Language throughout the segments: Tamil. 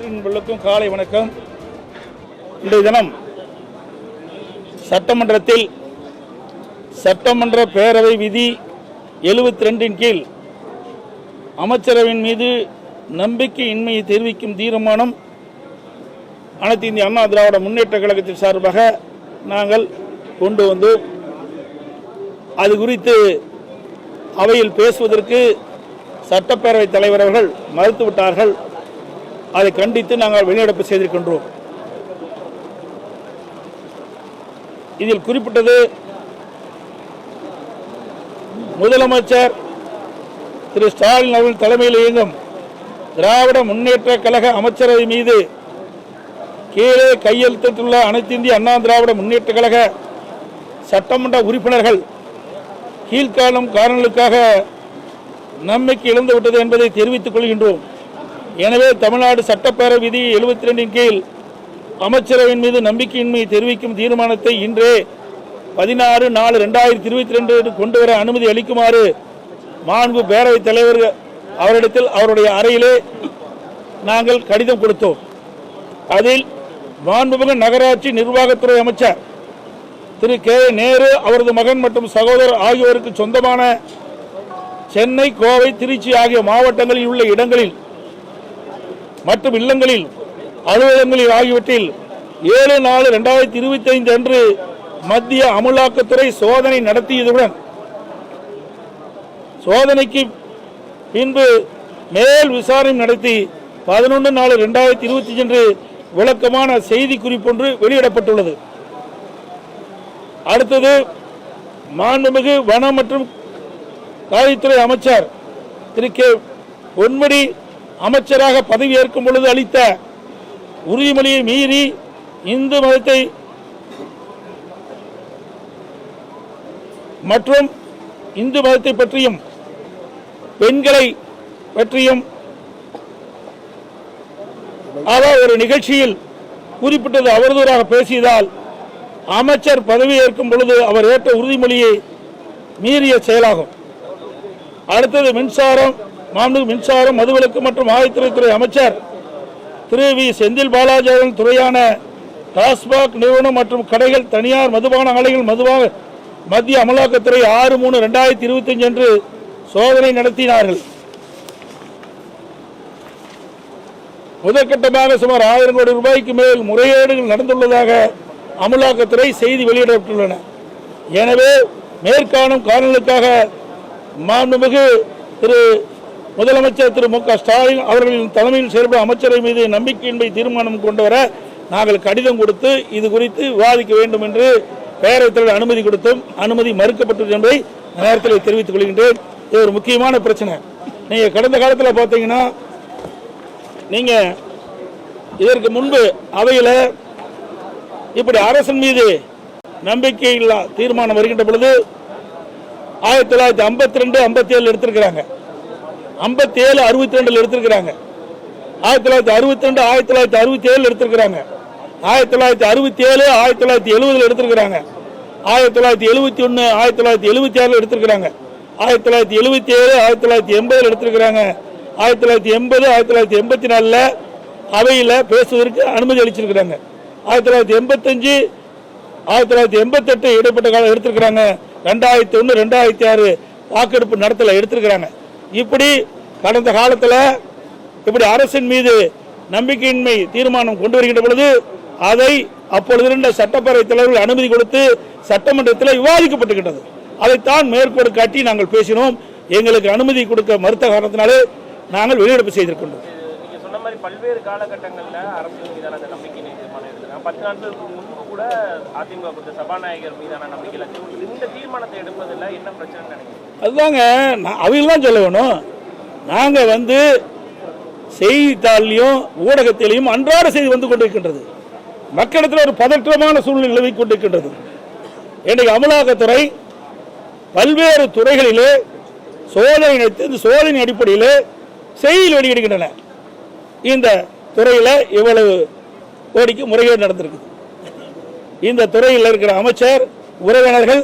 நண்பர்களுக்கும் காலை வணக்கம். இன்றைய தினம் சட்டமன்றத்தில் சட்டமன்ற பேரவை விதி 72 கீழ் அமைச்சரவையின் மீது நம்பிக்கையின்மையை தெரிவிக்கும் தீர்மானம் அனைத்து இந்திய அண்ணா திராவிட முன்னேற்ற கழகத்தின் சார்பாக நாங்கள் கொண்டு வந்தோம். அது குறித்து அவையில் பேசுவதற்கு சட்டப்பேரவைத் தலைவர் அவர்கள் மறுத்துவிட்டார்கள். அதை கண்டித்து நாங்கள் வெளிநடப்பு செய்திருக்கின்றோம். இதில் குறிப்பிட்டது முதலமைச்சர் திரு ஸ்டாலின் அவர்கள் தலைமையில் இயங்கும் திராவிட முன்னேற்ற கழக அமைச்சரவை மீது கீழே கையெழுத்திட்டுள்ள அனைத்து இந்திய அண்ணா திராவிட முன்னேற்ற கழக சட்டமன்ற உறுப்பினர்கள் கீழ்காணும் காரணங்களுக்காக நம்பிக்கை இழந்துவிட்டது என்பதை தெரிவித்துக் கொள்கின்றோம். எனவே தமிழ்நாடு சட்டப்பேரவை விதி 72 கீழ் அமைச்சரவையின் மீது நம்பிக்கையின்மையை தெரிவிக்கும் தீர்மானத்தை இன்றே 16/4/2022 கொண்டு வர அனுமதி அளிக்குமாறு மாண்பு பேரவைத் தலைவர் அவரிடத்தில் அவருடைய அறையிலே நாங்கள் கடிதம் கொடுத்தோம். அதில் மாண்புமிகு நகராட்சி நிர்வாகத்துறை அமைச்சர் திரு கே நேரு அவரது மகன் மற்றும் சகோதரர் ஆகியோருக்கு சொந்தமான சென்னை, கோவை, திருச்சி ஆகிய மாவட்டங்களில் உள்ள இடங்களில் மற்றும் இல்லங்களில், அலுவலகங்களில் ஆகியவற்றில் 7/4/2025 அன்று மத்திய அமலாக்கத்துறை சோதனை நடத்தியதுடன் சோதனைக்கு பின்பு மேல் விசாரணை நடத்தி 11/4/2025 அன்று விளக்கமான செய்தி குறிப்பொன்று வெளியிடப்பட்டுள்ளது. அடுத்தது, மாண்புமிகு வன மற்றும் காவல்துறை அமைச்சர் திரு கே பொன்முடி அமைச்சராக பதவியேற்கும் பொழுது அளித்த உறுதிமொழியை மீறி இந்து மதத்தை மற்றும் இந்து மதத்தை பற்றியும் பெண்களை பற்றியும் அவர் ஒரு நிகழ்ச்சியில் குறிப்பிட்டது அவதூறாக பேசியதால் அமைச்சர் பதவியேற்கும் பொழுது அவர் ஏற்ற உறுதிமொழியை மீறிய செயலாகும். அடுத்தது, மின்சாரம், மதுவிலக்கு மற்றும் ஆயத்துறை அமைச்சர் திரு வி செந்தில் பாலாஜி அவர்கள் துறையான டாஸ்மாக் நிறுவனம் மற்றும் கடைகள், தனியார் மதுபான ஆலைகள் மத்திய அமலாக்கத்துறை 6/3/2025 அன்று சோதனை நடத்தினார்கள். முதற்கட்டமாக சுமார் 1000 கோடி ரூபாய்க்கு மேல் முறைகேடுகள் நடந்துள்ளதாக அமலாக்கத்துறை செய்தி வெளியிடப்பட்டுள்ளன. எனவே மேற்காணும் காரணங்களுக்காக மாண்புமிகு திரு முதலமைச்சர் திரு மு க ஸ்டாலின் அவர்களின் தலைமையில் செயல்படும் அமைச்சரை மீது நம்பிக்கையின்மை தீர்மானம் கொண்டு வர நாங்கள் கடிதம் கொடுத்து இது குறித்து விவாதிக்க வேண்டும் என்று பேரவைத் தலைவர் அனுமதி கொடுத்தும் அனுமதி மறுக்கப்பட்டது என்பதை நேரத்தில் தெரிவித்துக் கொள்கின்றேன். இது ஒரு முக்கியமான பிரச்சனை. நீங்கள் கடந்த காலத்தில் பார்த்தீங்கன்னா, நீங்கள் இதற்கு முன்பு அவையில் இப்படி அரசின் மீது நம்பிக்கையில்லா தீர்மானம் வருகின்ற பொழுது 1952, 57 எடுத்திருக்கிறாங்க, 57, 62 எடுத்திருக்கிறாங்க, 1962, 1967 எடுத்திருக்கிறாங்க, 1967, 1970 எடுத்திருக்கிறாங்க, 1971, 1976 எடுத்திருக்கிறாங்க, 1977, 1980 எடுத்திருக்கிறாங்க, 1980, 1984 அவையில் பேசுவதற்கு அனுமதி அளிச்சிருக்கிறாங்க, 1985, 1988 இடைப்பட்ட காலம் எடுத்திருக்கிறாங்க, 2001, 2006 வாக்கெடுப்பு நடத்தல எடுத்திருக்கிறாங்க. இப்படி கடந்த காலத்தில் இப்படி அரசின் மீது நம்பிக்கையின்மை தீர்மானம் கொண்டு வருகின்ற பொழுது அதை அப்பொழுது இருந்த சட்டப்பேரவைத் தலைவர்கள் அனுமதி கொடுத்து சட்டமன்றத்தில் விவாதிக்கப்பட்டுகின்றது. அதைத்தான் மேற்கோடு காட்டி நாங்கள் பேசினோம். எங்களுக்கு அனுமதி கொடுக்க மறுத்த காரணத்தினாலே நாங்கள் வெளிநடப்பு செய்திருக்கின்றோம். பல்வேறு காலகட்டங்களில் அரசியல் மீதான அந்த நம்பிக்கை தீர்மானம் எடுத்துருக்காங்க. 10 நாட்களுக்கு முன்பு கூட அதிமுக கொடுத்த சபாநாயகர் மீதான நம்பிக்கையில் இந்த தீர்மானத்தை எடுப்பதில் என்ன பிரச்சனை நினைக்கிறீங்க? அதுதாங்க அவையில் தான் சொல்ல வேணும். நாங்கள் செய்தித்தாள்லையும் ஊடகத்திலையும் அன்றாட செய்தி வந்து கொண்டிருக்கின்றது. மக்களிடத்தில் ஒரு பதற்றமான சூழ்நிலை நிலவி கொண்டிருக்கின்றது. இன்றைக்கு அமலாக்கத்துறை பல்வேறு துறைகளிலே சோதனை நடத்தி இந்த சோதனை அடிப்படையில் செய்தி வெளியிடுகின்றன. இந்த துறையில் இவ்வளவு கோடிக்கு முறைகேடு நடந்திருக்கு. இந்த துறையில் இருக்கிற அமைச்சர் உறவினர்கள்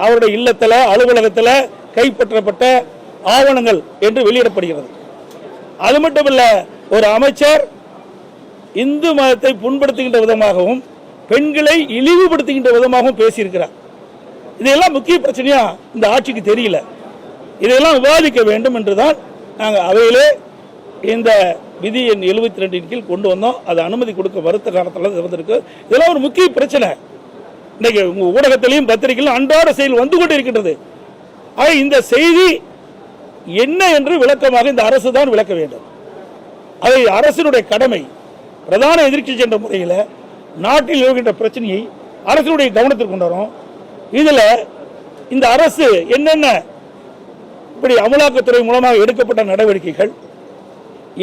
அவருடைய இல்லத்தில், அலுவலகத்தில் கைப்பற்றப்பட்ட ஆவணங்கள் என்று வெளியிடப்படுகிறது. அது மட்டுமல்ல, ஒரு அமைச்சர் இந்து மதத்தை புண்படுத்துகின்ற விதமாகவும் பெண்களை இழிவுபடுத்துகின்ற விதமாகவும் பேசியிருக்கிறார். இதெல்லாம் முக்கிய பிரச்சனையா இந்த ஆட்சிக்கு தெரியல. இதையெல்லாம் விவாதிக்க வேண்டும் என்றுதான் நாங்கள் அவையிலே இந்த விதி எண் 72 கீழ் கொண்டு வந்தோம். அது அனுமதி கொடுக்க மறுத்த காலத்தில் இருந்திருக்கு. இதெல்லாம் ஒரு முக்கிய பிரச்சனை. இன்னைக்கு உங்க ஊடகத்திலையும் பத்திரிகையிலும் அன்றாட செயல் வந்து கொண்டு இருக்கின்றது. ஆக இந்த செய்தி என்ன என்று விளக்கமாக இந்த அரசு தான் விளக்க வேண்டும். அதை அரசினுடைய கடமை. பிரதான எதிர்க்கட்சி என்ற முறையில் நாட்டில் இருக்கின்ற பிரச்சனையை அரசினுடைய கவனத்திற்கு கொண்டு வரும். இதில் இந்த அரசு என்னென்ன இப்படி அமலாக்கத்துறை மூலமாக எடுக்கப்பட்ட நடவடிக்கைகள்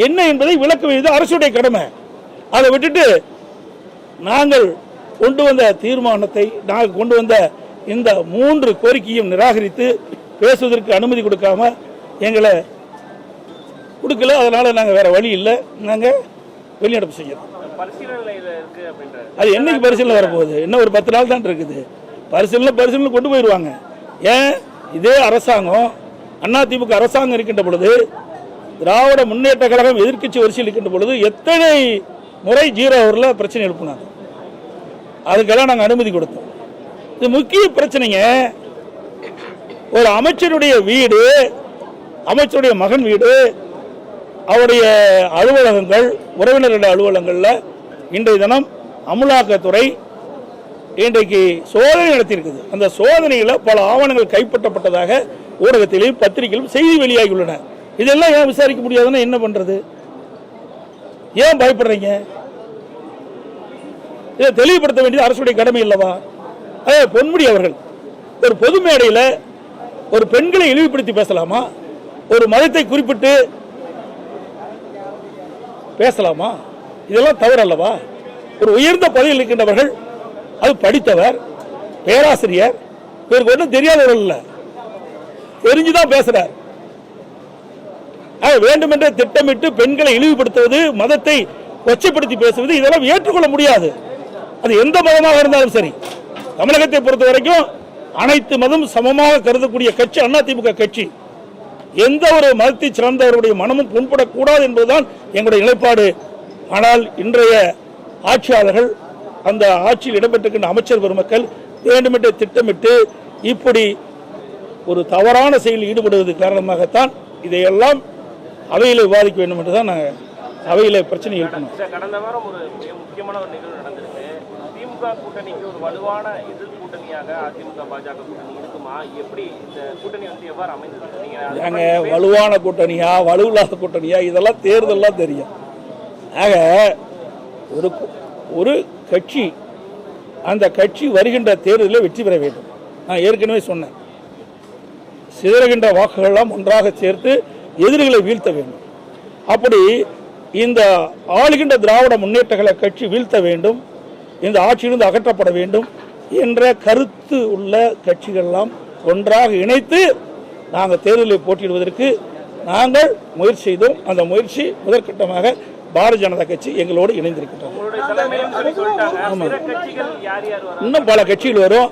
என்ன என்பதை விளக்க வேண்டியது அரசுடைய கடமை. அதை விட்டுட்டு நாங்கள் கொண்டு வந்த தீர்மானத்தை, நாங்கள் கொண்டு வந்த இந்த 3 கோரிக்கையும் நிராகரித்து பேசுவதற்கு அனுமதி கொடுக்காம எங்களை கொடுக்கல. அதனால நாங்கள் வேற வழி இல்லை, நாங்கள் வெளிநடப்பு செய்யறோம். அது என்னைக்கு பரிசீலனை வரப்போகுது? இன்னும் ஒரு 10 நாள் தான் இருக்குது. பரிசீலனை கொண்டு போயிடுவாங்க. ஏன் இதே அரசாங்கம் அதிமுக அரசாங்கம் இருக்கின்ற பொழுது, திராவிட முன்னேற்ற கழகம் எதிர்க்கட்சி வரிசையில் இருக்கின்ற பொழுது எத்தனை முறை 0 ஹவரில் பிரச்சனை எழுப்பினாங்க. அதுக்கெல்லாம் நாங்கள் அனுமதி கொடுத்தோம். இது முக்கிய பிரச்சனைங்க. ஒரு அமைச்சருடைய வீடு, அமைச்சருடைய மகன் வீடு, அவருடைய அலுவலகங்கள், உறவினர்களுடைய அலுவலகங்களில் இன்றைய தினம் அமலாக்கத்துறை இன்றைக்கு சோதனை நடத்தியிருக்குது. அந்த சோதனையில் பல ஆவணங்கள் கைப்பற்றப்பட்டதாக ஊடகத்திலும் பத்திரிகையிலும் செய்தி வெளியாகியுள்ளன. இதெல்லாம் ஏன் விசாரிக்க முடியாதுன்னா என்ன பண்றது? ஏன் பயப்படுறீங்க? இதை தெளிவுபடுத்த வேண்டியது அரசுடைய கடமை இல்லவா? அதே பொன்முடி அவர்கள் ஒரு பொது மேடையில் ஒரு பெண்களை இழிவுபடுத்தி பேசலாமா? ஒரு மதத்தை குறிப்பிட்டு பேசலாமா? இதெல்லாம் தவறு அல்லவா? ஒரு உயர்ந்த பதவியில் இருக்கின்றவர்கள், அது படித்தவர், பேராசிரியர், இவருக்கு ஒன்றும் தெரியாதவர்கள் இல்லை, தெரிஞ்சுதான் பேசுறார். வேண்டுமென்றே திட்டமிட்டு பெண்களை இழிவுபடுத்துவது, மதத்தை கொச்சைப்படுத்தி பேசுவது, இதெல்லாம் ஏற்றுக்கொள்ள முடியாது. அது எந்த மதமாக இருந்தாலும் சரி. தமிழகத்தை பொறுத்த வரைக்கும் அனைத்து மதம் சமமாக கருதக்கூடிய கட்சி அதிமுக கட்சி. எந்த ஒரு மதத்தை சார்ந்தவருடைய மனமும் புண்படக்கூடாது என்பதுதான் எங்களுடைய நிலைப்பாடு. ஆனால் இன்றைய ஆட்சியாளர்கள், அந்த ஆட்சியில் இடம்பெற்றிருக்கின்ற அமைச்சர் பெருமக்கள் வேண்டுமென்றே திட்டமிட்டு இப்படி ஒரு தவறான செயலில் ஈடுபடுவது காரணமாகத்தான் இதையெல்லாம் அவையில் விவாதிக்க வேண்டும் என்று தான் நாங்கள் அவையில் பிரச்சனை இருக்கணும். கடந்த வாரம் ஒரு முக்கியமான ஒரு நிகழ்வு நடந்திருக்கு. திமுக கூட்டணிக்கு ஒரு வலுவான எதிர் கூட்டணியாக அதிமுக பாஜக கூட்டணி இருக்குமா? எப்படி இந்த கூட்டணி எவ்வாறு அமைந்தது? நாங்க வலுவான கூட்டணியா வலுவில்லாத கூட்டணியா இதெல்லாம் தேர்தல்லாம் தெரியும். ஆக ஒரு கட்சி, அந்த கட்சி வருகின்ற தேர்தலில் வெற்றி பெற வேண்டும். நான் ஏற்கனவே சொன்னேன், சிதறுகின்ற வாக்குகளெல்லாம் ஒன்றாக சேர்த்து எதிரிகளை வீழ்த்த வேண்டும். அப்படி இந்த ஆளுகின்ற திராவிட முன்னேற்ற கழக கட்சி வீழ்த்த வேண்டும், இந்த ஆட்சியிலிருந்து அகற்றப்பட வேண்டும் என்ற கருத்து உள்ள கட்சிகளெல்லாம் ஒன்றாக இணைத்து நாங்கள் தேர்தலில் போட்டியிடுவதற்கு நாங்கள் முயற்சி செய்தோம். அந்த முயற்சி முதற்கட்டமாக பாரதிய ஜனதா கட்சி எங்களோடு இணைந்திருக்கின்றோம். இன்னும் பல கட்சிகள் வரும்.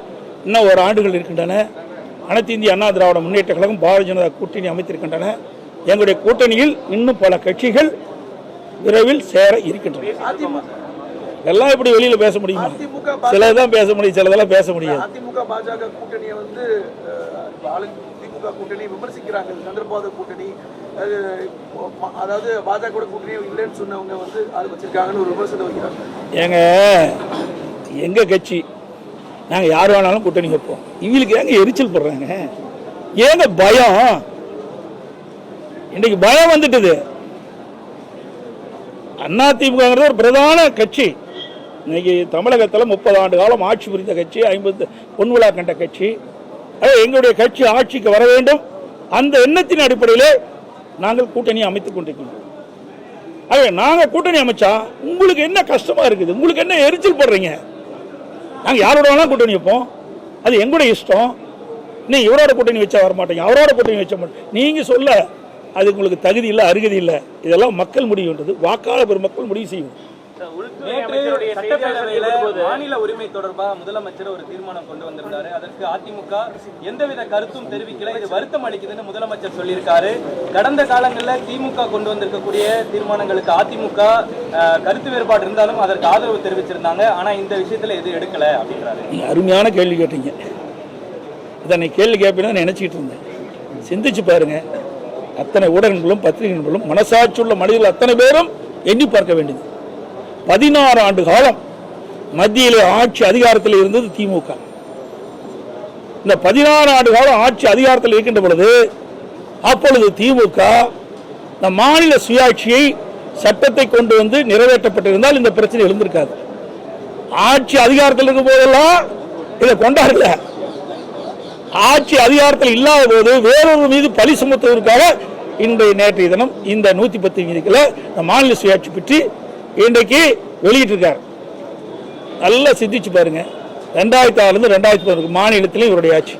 இன்னும் ஒரு ஆண்டுகள் இருக்கின்றன. அனைத்து இந்திய அண்ணா திராவிட முன்னேற்ற கழகம் பாரதிய ஜனதா கூட்டணி அமைத்திருக்கின்றன. எங்களுடைய கூட்டணியில் இன்னும் பல கட்சிகள் விரைவில் சேர இருக்கின்றன. எல்லாம் இப்படி வெளியில பேச முடியுமா? சிலதான் பேச முடியும், சிலதெல்லாம் பேச முடியாது. அதிமுக பாஜக கூட்டணியை வந்து திமுக கூட்டணி விமர்சிக்கிறாங்க. சந்திரபாபு கூட்டணி, அதாவது பாஜக கூட்டணி இல்லைன்னு சொன்னவங்க வந்து அது வச்சிருக்காங்கன்னு ஒரு விமர்சனம் வைக்கிறாங்க. ஏங்க, எங்க கட்சி நாங்க யார் வேணாலும் கூட்டணி வைப்போம். இவங்களுக்கு ஏங்க எரிச்சல் போடுறாங்க? ஏங்க பயம்? இன்னைக்கு பயம் வந்துட்டது. அதிமுக ஒரு பிரதான கட்சி. இன்னைக்கு தமிழகத்தில் 30 ஆண்டு காலம் ஆட்சி புரிந்த கட்சி, 50 பொன்விழா கண்ட கட்சி. எங்களுடைய கட்சி ஆட்சிக்கு வர வேண்டும். அந்த எண்ணத்தின் அடிப்படையிலே நாங்கள் கூட்டணி அமைத்துக் கொண்டிருக்கிறோம். நாங்கள் கூட்டணி அமைச்சா உங்களுக்கு என்ன கஷ்டமா இருக்குது? உங்களுக்கு என்ன எரிச்சல் போடுறீங்க? நாங்கள் யாரோட வேணாலும் கூட்டணி வைப்போம், அது எங்களுடைய இஷ்டம். நீ இவரோட கூட்டணி வச்சா வரமாட்டீங்க, அவரோட கூட்டணி வச்ச மாட்டேன் நீங்க சொல்ல, அது உங்களுக்கு தகுதி இல்லை, அருகதி இல்லை. இதெல்லாம் மக்கள் முடிவுன்றது வாக்காளர் பெருமக்கள் முடிவு செய்யும். அமைச்சருடைய சட்டப்பேரவையில மாநில உரிமை தொடர்பாக முதலமைச்சர் ஒரு தீர்மானம் கொண்டு வந்திருந்தாரு. அதற்கு அதிமுக எந்தவித கருத்தும் தெரிவிக்கல. இது வருத்தம் அளிக்குதுன்னு முதலமைச்சர் சொல்லியிருக்காரு. கடந்த காலங்களில் திமுக கொண்டு வந்திருக்கக்கூடிய தீர்மானங்களுக்கு அதிமுக கருத்து வேறுபாடு இருந்தாலும் அதற்கு ஆதரவு தெரிவிச்சிருந்தாங்க. ஆனா இந்த விஷயத்துல எதுவும் எடுக்கல அப்படின்றாரு. அருமையான கேள்வி கேட்டீங்க. இதனை கேள்வி கேட்பேன்னு நினைச்சிட்டு இருந்தேன். சிந்திச்சு பாருங்க. அத்தனை ஊடகங்களும் பத்திரிகைகளும் மனசாட்சி உள்ள மனிதர்கள் அத்தனை பேரும் எண்ணி பார்க்க வேண்டியது. 16 ஆண்டு காலம் மத்தியிலே ஆட்சி அதிகாரத்தில் இருந்தது திமுக. இந்த 16 ஆண்டு காலம் ஆட்சி அதிகாரத்தில் இருக்கின்ற பொழுது அப்பொழுது திமுக இந்த மாநில சுயாட்சியை சட்டத்தை கொண்டு வந்து நிறைவேற்றப்பட்டிருந்தால் இந்த பிரச்சனை எழுந்திருக்காது. ஆட்சி அதிகாரத்தில் இருக்கும் போதெல்லாம் இதை கொண்டாடல. ஆட்சி அதிகாரத்தில் இல்லாத போது வேறொரு மீது பழி சுமத்துவதற்காக இன்றைய நேற்றைய தினம் இந்த 110 விதிகளை மாநில சுயாட்சி பற்றி இன்றைக்கு வெளியிட்டிருக்கார். நல்லா சிந்திச்சு பாருங்க. 2006 2011 மாநிலத்திலும் இவருடைய ஆட்சி,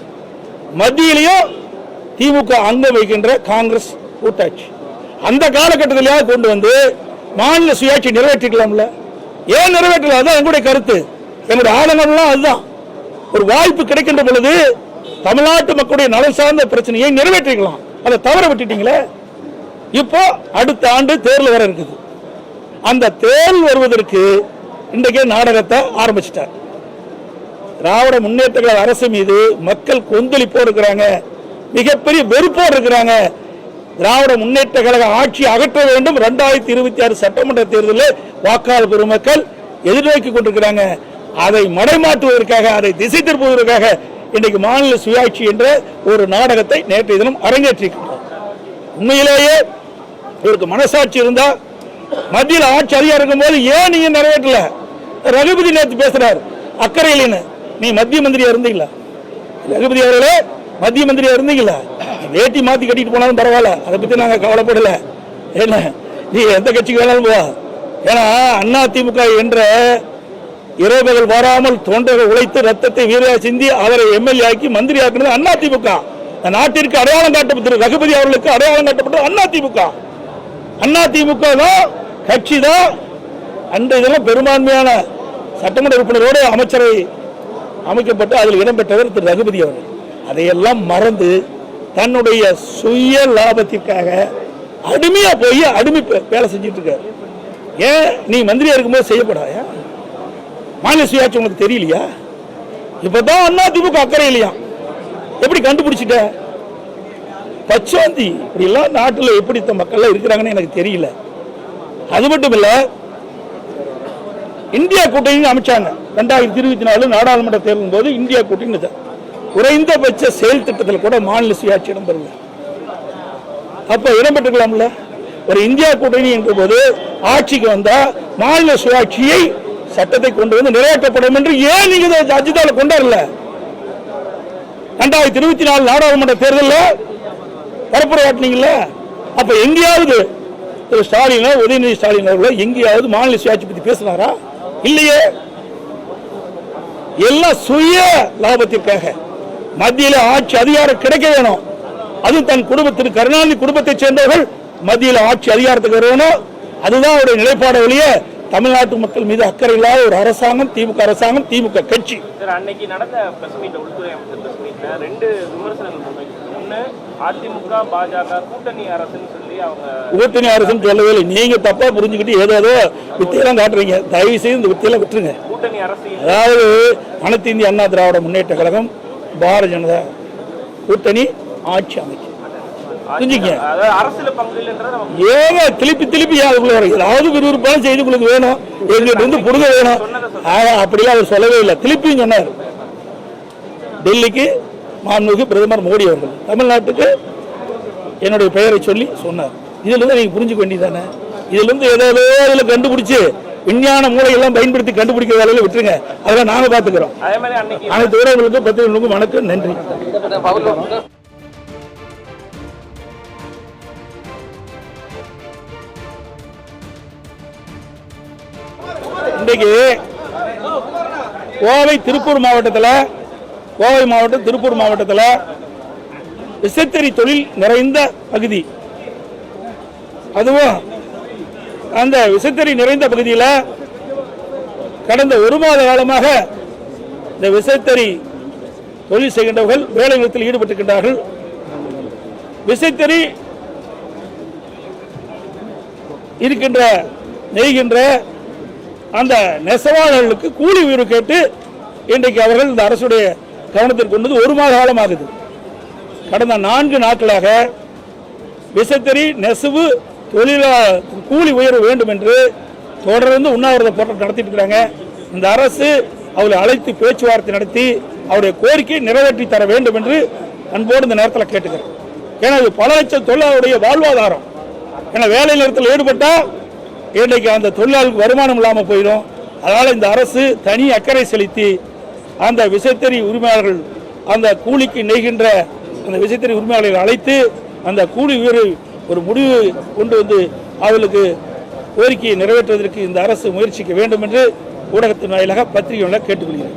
மத்தியிலையும் திமுக அங்கம் வைக்கின்ற காங்கிரஸ் கூட்டாட்சி. அந்த காலகட்டத்திலேயே கொண்டு வந்து மாநில சுயாட்சி நிறைவேற்றிக்கலாம்ல. ஏன் நிறைவேற்றலாம்? அதுதான் எங்களுடைய கருத்து, எங்களுடைய ஆதங்கம்லாம் அதுதான். ஒரு வாய்ப்பு கிடைக்கின்ற பொழுது தமிழ்நாட்டு மக்களுடைய நலன் சார்ந்த பிரச்சனையை நிறைவேற்றிக்கலாம். அதை தவற விட்டுட்டீங்களே. இப்போ அடுத்த ஆண்டு தேர்தல் வர இருக்குது. அந்த தேர்தல் வருவதற்கு இன்றைக்கே நாடகத்தை ஆரம்பிச்சிட்டார். திராவிட முன்னேற்ற கழக அரசு மீது மக்கள் கொந்தளிப்போடு இருக்கிறாங்க, மிகப்பெரிய வெறுப்போடு இருக்கிறாங்க. திராவிட முன்னேற்ற கழக ஆட்சி அகற்ற வேண்டும். 2026 சட்டமன்ற தேர்தலில் வாக்காளர் பெருமக்கள் எதிர்நோக்கி கொண்டிருக்கிறாங்க. அதை மடைமாற்றுவதற்காக, அதை திசை திருப்புவதற்காக இன்றைக்கு மாநில சுயாட்சி என்ற ஒரு நாடகத்தை நேற்றைய தினம் அரங்கேற்றிருக்கிறார். உண்மையிலேயே இவருக்கு மனசாட்சி இருந்தா மத்தியில் ஆட்சி அதிகாரம் இருக்கும் போது ஏன் நீங்க நிறைவேற்றல? ரகுபதி நேற்று பேசுறாரு அக்கறையிலேன்னு. நீ மத்திய மந்திரியா இருந்தீங்களா? ரகுபதி அவர்களே மத்திய மந்திரியா இருந்தீங்களா? வேட்டி மாத்தி கட்டிட்டு போனாலும் பரவாயில்ல, அதை பத்தி நாங்க கவலைப்படல. என்ன நீ எந்த கட்சிக்கு வேணாலும் போவா. ஏன்னா அண்ணா திமுக என்ற இரவுகள் வராமல் தொண்டர்கள் உழைத்து ரத்தத்தை வீர சிந்தி அவரை எம்எல்ஏ ஆக்கி மந்திரி ஆக்கினது அண்ணா திமுக. நாட்டிற்கு அடையாளம் காட்டப்பட்டது, ரகுபதி அவர்களுக்கு அடையாளம் காட்டப்பட்டது அண்ணா திமுக. அண்ணா திமுக தான் கட்சி தான். அந்த இதெல்லாம் பெரும்பான்மையான சட்டமன்ற உறுப்பினரோடு அமைச்சரை அமைக்கப்பட்டு அதில் இடம்பெற்றவர் திரு ரகுபதி அவர்கள். அதையெல்லாம் மறந்து தன்னுடைய சுய லாபத்திற்காக அடிமையா போய் அடிமை வேலை செஞ்சுட்டு இருக்க. ஏன் நீ மந்திரியா இருக்கும்போது செய்யப்படாயா? மாநில சுயாட்சி உங்களுக்கு தெரியலையா? இப்பதான் அண்ணா திமுக அக்கறை இல்லையா? எப்படி கண்டுபிடிச்சிட்ட? பச்சாந்தி இப்படி எல்லாம் நாட்டில் எப்படி மக்கள் இருக்கிறாங்கன்னு எனக்கு தெரியல. அது மட்டும் இல்ல, இந்தியா கூட்டணி அமைச்சாங்க 2024 நாடாளுமன்ற தேர்தலின் போது. இந்தியா கூட்டணி குறைந்தபட்ச செயல் திட்டத்தில் கூட மாநில சுயாட்சி இடம்பெறல. அப்ப இடம்பெற்றுக்கலாம்ல. ஒரு இந்தியா கூட்டணி என்ற போது ஆட்சிக்கு வந்தா மாநில சுயாட்சியை சட்டத்தை கொண்டு வந்து நிறைவேற்றப்படும் என்று ஏன் நீங்க அஜிதால கொண்டாடல? 2024 நாடாளுமன்ற தேர்தலில் பரப்புரையாட்டினீங்கல்ல. அப்ப எங்கேயாவது திரு ஸ்டாலினோ உதயநிதி ஸ்டாலின் அவர்களோ எங்கேயாவது மாநில சுயாட்சி பத்தி பேசினாரா? இல்லையே. எல்லாம் சுய லாபத்திற்காக மத்தியில ஆட்சி அதிகாரம் கிடைக்க வேணும். அது தன் குடும்பத்திற்கு கருணாநிதி குடும்பத்தை சேர்ந்தவர்கள் மத்தியில் ஆட்சி அதிகாரத்துக்கு வரணும். அதுதான் அவருடைய நிலைப்பாடு. வழியே தமிழ்நாட்டு மக்கள் மீது அக்கறை இல்லாத ஒரு அரசாங்கம் திமுக அரசாங்கம், திமுக கட்சி. அன்னைக்கு நடந்த பிரஸ் மீட்ல உள்துறை அமைச்சர் பிரஸ் மீட்ல 2 விமர்சனங்கள் முன்வைக்கிறாங்க. ஒண்ணு, அதிமுக பாஜக கூட்டணி அரசுன்னு சொல்லி அவங்க கூட்டணி அரசுன்னு சொல்லவே இல்லை. நீங்க தப்பா புரிஞ்சுக்கிட்டு ஏதோ வித்தியெல்லாம் காட்டுறீங்க. தயவு செய்து இந்த வித்தியெல்லாம் விட்டுருங்க. கூட்டணி அரசு அதாவது அனைத்து இந்திய அண்ணா திராவிட முன்னேற்ற கழகம் பாரதிய ஜனதா கூட்டணி ஆட்சி அமைக்கும். அரசியல் பங்கு இல்லைன்றது ஏங்க திருப்பி அதுக்குள்ள வரும். ஏதாவது விறுவிறுப்பான செய்தி உங்களுக்கு வேணும், எங்கிட்ட இருந்து புடுங்க வேணும். அப்படிலாம் அவர் சொல்லவே இல்லை. திருப்பியும் சொன்னார். டெல்லிக்கு மாண்புமிகு பிரதமர் மோடி அவர்கள் தமிழ்நாட்டுக்கு என்னுடைய பெயரை சொல்லி சொன்னார். இதுல இருந்து நீங்க புரிஞ்சுக்க வேண்டியதானே. இதுல இருந்து ஏதாவது இதுல கண்டுபிடிச்சு விஞ்ஞான மூளையெல்லாம் பயன்படுத்தி கண்டுபிடிக்கிற வேலையில விட்டுருங்க. அதெல்லாம் நாங்க பாத்துக்கிறோம். அனைத்து ஊடகங்களுக்கும் பத்திரிகைகளுக்கும் வணக்கம், நன்றி. இன்றைக்கு கோவை மாவட்டம் திருப்பூர் மாவட்டத்தில் விசைத்தறி தொழில் நிறைந்த பகுதி. அதுவும் அந்த விசைத்தறி நிறைந்த பகுதியில் கடந்த 1 மாத காலமாக இந்த விசைத்தறி தொழில் செய்கின்றவர்கள் வேலை நிறுத்தத்தில் ஈடுபட்டிருக்கின்றார்கள். விசைத்தறி இருக்கின்ற நெய்கின்ற அந்த நெசவாளர்களுக்கு கூலி உயர்வு கேட்டு இன்றைக்கு அவர்கள் இந்த அரசுடைய கவனத்திற்கு கொண்டது 1 மாத காலம் ஆகுது. கடந்த 4 நாட்களாக விசைத்தறி நெசவு தொழிலாளர் கூலி உயர்வு வேண்டும் என்று தொடர்ந்து உண்ணாவிரத போராட்டம் நடத்திட்டு இருக்கிறாங்க. இந்த அரசு அவர்களை அழைத்து பேச்சுவார்த்தை நடத்தி அவருடைய கோரிக்கையை நிறைவேற்றி தர வேண்டும் என்று அன்போடு இந்த நேரத்தில் கேட்டுக்கிறேன். ஏன்னா இது பல லட்சம் தொழிலாளருடைய வாழ்வாதாரம். ஏன்னா வேலை நிறுத்தத்தில் ஈடுபட்டால் இன்றைக்கு அந்த தொழிலாளருக்கு வருமானம் இல்லாமல் போயிடும். அதனால் இந்த அரசு தனி அக்கறை செலுத்தி அந்த விசைத்தறி உரிமையாளர்கள் அந்த கூலிக்கு நெய்கின்ற அந்த விசைத்தறி உரிமையாளர்களை அழைத்து அந்த கூலி உயர்வு ஒரு முடிவு கொண்டு வந்து அவர்களுக்கு கோரிக்கையை நிறைவேற்றுவதற்கு இந்த அரசு முயற்சிக்க வேண்டும் என்று ஊடகத்தின் வாயிலாக பத்திரிகை கேட்டுக்கொள்கிறேன்.